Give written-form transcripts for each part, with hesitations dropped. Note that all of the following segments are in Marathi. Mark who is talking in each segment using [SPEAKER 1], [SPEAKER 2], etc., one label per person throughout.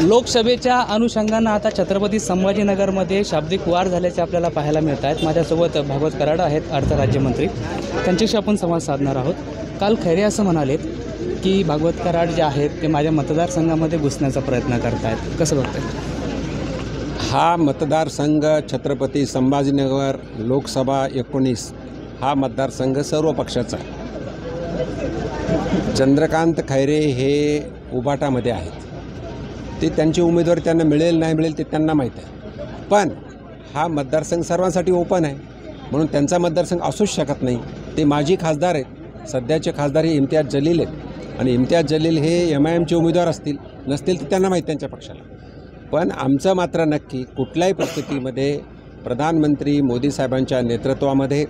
[SPEAKER 1] लोकसभेच्या अनुषंगानं आता छत्रपती संभाजीनगरमध्ये शाब्दिक वार झाल्याचे आपल्याला पाहायला मिळत आहेत। माझ्यासोबत भागवत कराड आहेत, अर्थ राज्यमंत्री, त्यांच्याशी आपण संवाद साधणार आहोत। काल खैरे असं म्हणालेत की भागवत कराड जे आहेत ते माझ्या मतदारसंघामध्ये घुसण्याचा प्रयत्न करत आहेत, कसं बघताय?
[SPEAKER 2] हा मतदारसंघ छत्रपती संभाजीनगर लोकसभा 19 हा मतदारसंघ सर्व पक्षाचा आहे। चंद्रकांत खैरे हे उबाटामध्ये आहेत, ते त्यांचे उमेदवार त्यांना मिळेल नाही मिळेल ते त्यांना माहीत आहे, पण हा मतदारसंघ सर्वांसाठी ओपन आहे म्हणून त्यांचा मतदारसंघ असूच शकत नाही। ते माजी खासदार आहेत, सध्याचे खासदार हे इम्तियाज जलील आहेत आणि इम्तियाज जलील हे MIMचे उमेदवार असतील नसतील तर त्यांना माहीत त्यांच्या पक्षाला। पण आमचं मात्र नक्की कुठल्याही परिस्थितीमध्ये प्रधानमंत्री मोदी साहेबांच्या नेतृत्वामध्ये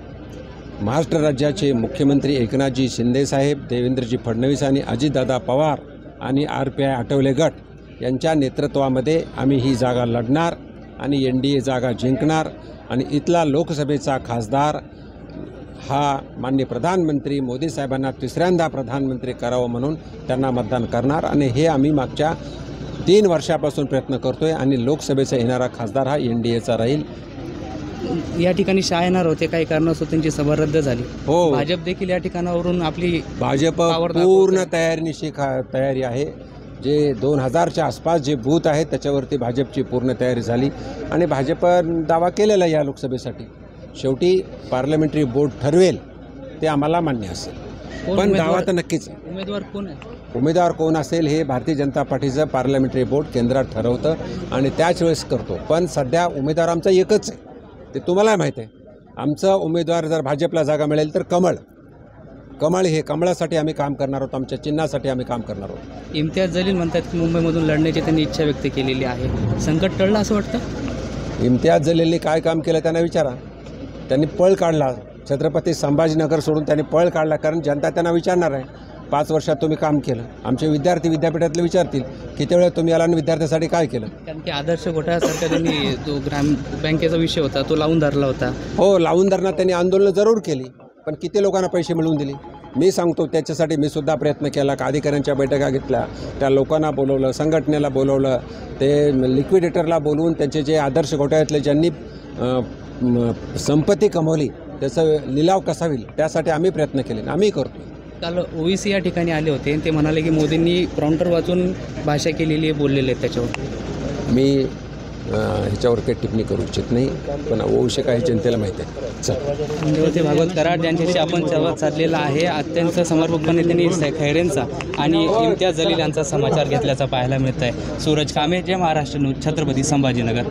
[SPEAKER 2] महाराष्ट्र राज्याचे मुख्यमंत्री एकनाथजी शिंदेसाहेब, देवेंद्रजी फडणवीस आणि अजितदादा पवार आणि RPI आठवले गट यांच्या नेतृत्वामध्ये आम्ही ही जागा लढणार आणि NDA जागा जिंकणार आणि इथला लोकसभेचा खासदार हा माननीय प्रधानमंत्री मोदी साहेबांना तिसऱ्यांदा प्रधानमंत्री करावं म्हणून त्यांना मतदान करणार आणि हे आम्ही मागच्या 3 वर्षापासून प्रयत्न करतोय आणि लोकसभेचा येणारा खासदार हा NDAचा राहील।
[SPEAKER 1] या ठिकाणी शाह येणार होते, काही कारणास्तव त्यांची सभा रद्द झाली।
[SPEAKER 2] हो,
[SPEAKER 1] भाजप देखील या ठिकाणावरून आपली
[SPEAKER 2] भाजप पूर्ण तयारी आहे। जे 2000च्या आसपास जे बूथ आहेत त्याच्यावरती भाजपची पूर्ण तयारी झाली आणि भाजप दावा केलेला या लोकसभेसाठी। शेवटी पार्लमेंटरी बोर्ड ठरवेल ते आम्हाला मान्य असेल, पण दावा तर नक्कीच आहे।
[SPEAKER 1] उमेदवार कोण आहे?
[SPEAKER 2] उमेदवार कोण असेल हे भारतीय जनता पार्टीचं पार्लमेंटरी बोर्ड केंद्रात ठरवतं आणि त्याच वेळेस करतो। पण सध्या उमेदवार आमचा एकच आहे, ते तुम्हाला माहीत आहे। आमचा उमेदवार जर भाजपला जागा मिळेल तर कमळ हे कमळासाठी आम्ही काम करणार आहोत, आमच्या चिन्हासाठी आम्ही काम करणार आहोत।
[SPEAKER 1] इम्तियाज जलील म्हणतात की मुंबईमधून लढण्याची त्यांनी इच्छा व्यक्त केलेली आहे, संकट टळलं असं वाटतं?
[SPEAKER 2] इम्तियाज जलीलने काय काम केलं त्यांना विचारा। त्यांनी पळ काढला, छत्रपती संभाजीनगर सोडून त्यांनी पळ काढला, कारण जनता त्यांना विचारणार आहे 5 वर्षात तुम्ही काम केलं। आमचे विद्यार्थी विद्यापीठातले विचारतील किती वेळा तुम्ही आला आणि विद्यार्थ्यासाठी काय केलं।
[SPEAKER 1] कारण की आदर्श घोटाळ्यासारखा त्यांनी तो ग्राम बँकेचा विषय होता तो लावून धरला होता।
[SPEAKER 2] हो, लावून धरणार त्यांनी आंदोलनं जरूर केली, पण किती लोकांना पैसे मिळवून दिले मी सांगतो। त्याच्यासाठी मी सुद्धा प्रयत्न केला, अधिकाऱ्यांच्या बैठका घेतल्या, त्या लोकांना बोलवलं, संघटनेला बोलवलं, ते लिक्विडेटरला बोलवून त्यांचे जे आदर्श घोटाळ्यातले ज्यांनी संपत्ती कमवली त्याचा लिलाव कसा होईल त्यासाठी आम्ही प्रयत्न केले, आम्ही करतो।
[SPEAKER 1] काल OVC या ठिकाणी आले होते, ते म्हणाले की मोदींनी काउंटर वाचून भाषा केलेली आहे, बोललेले आहेत त्याच्यावर।
[SPEAKER 2] मी ह्याच्यावर काही टिप्पणी करू इच्छित नाही, पण OVC काही जनतेला माहीत आहे। चल,
[SPEAKER 1] होते भागवत कराड यांच्याशी आपण संवाद साधलेला आहे। अत्यंत समर्पकपणे त्यांनी खैरेंचा आणि इम्तियाज जलील यांचा समाचार घेतल्याचा पाहायला मिळत आहे। सूरज कामे, जय महाराष्ट्र न्यूज, छत्रपती संभाजीनगर।